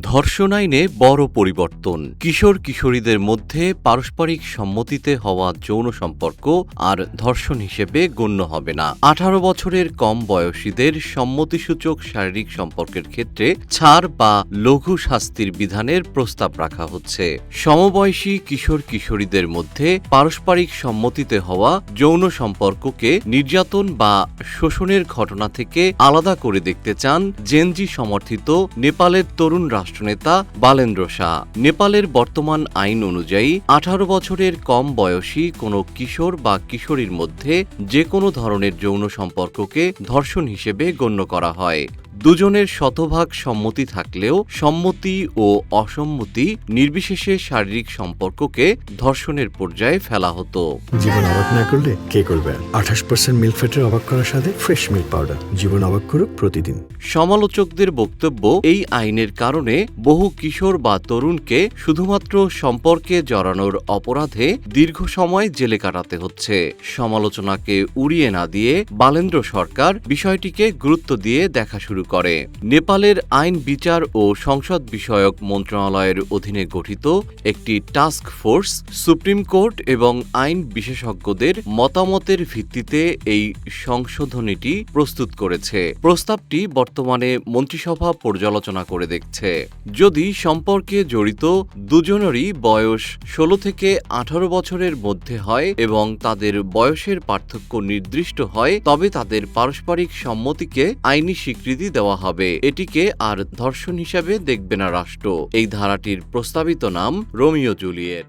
ধর্ষণ আইনে বড় পরিবর্তন। কিশোর কিশোরীদের মধ্যে পারস্পরিক সম্মতিতে হওয়া যৌন সম্পর্ক আর ধর্ষণ হিসেবে গণ্য হবে না। 18 বছরের কম বয়সীদের সম্মতিসূচক শারীরিক সম্পর্কের ক্ষেত্রে ছাড় বা লঘু শাস্তির বিধানের প্রস্তাব রাখা হচ্ছে। সমবয়সী কিশোর কিশোরীদের মধ্যে পারস্পরিক সম্মতিতে হওয়া যৌন সম্পর্ককে নির্যাতন বা শোষণের ঘটনা থেকে আলাদা করে দেখতে চান জেনজি সমর্থিত নেপালের তরুণ রাষ্ট্রনেতা বালেন্দ্র শাহ। নেপালের বর্তমান আইন অনুযায়ী 18 বছরের কম বয়সী কোনো কিশোর বা কিশোরীর মধ্যে যে কোনো ধরনের যৌন সম্পর্ককে ধর্ষণ হিসেবে গণ্য করা হয়। দুজনের শতভাগ সম্মতি থাকলেও সম্মতি ও অসম্মতি নির্বিশেষে শারীরিক সম্পর্ককে ধর্ষণের পর্যায়ে ফেলা হতো। জীবন অবাক না করলে কে করবে? 28% মিল্ক ফ্যাটের অবাক করার সাথে ফ্রেশ মিল্ক পাউডার। জীবন অবাক করুক প্রতিদিন। সমালোচকদের বক্তব্য, এই আইনের কারণে বহু কিশোর বা তরুণকে শুধুমাত্র সম্পর্কে জড়ানোর অপরাধে দীর্ঘ সময় জেলে কাটাতে হচ্ছে। সমালোচনাকে উড়িয়ে না দিয়ে বালেন্দ্র সরকার বিষয়টিকে গুরুত্ব দিয়ে দেখা শুরু করে। নেপালের আইন, বিচার ও সংসদ বিষয়ক মন্ত্রণালয়ের অধীনে গঠিত একটি টাস্ক ফোর্স সুপ্রিম কোর্ট এবং আইন বিশেষজ্ঞদের মতামতের ভিত্তিতে এই সংশোধনীটি প্রস্তুত করেছে। প্রস্তাবটি বর্তমানে মন্ত্রিসভা পর্যালোচনা করে দেখছে। যদি সম্পর্কে জড়িত দুজনেরই বয়স 16 থেকে 18 বছরের মধ্যে হয় এবং তাদের বয়সের পার্থক্য নির্দিষ্ট হয়, তবে তাদের পারস্পরিক সম্মতিকে আইনি স্বীকৃতি দেওয়া হবে। এটিকে আর ধর্ষণ হিসাবে দেখবে না রাষ্ট্র। এই ধারাটির প্রস্তাবিত নাম রোমিও জুলিয়েট।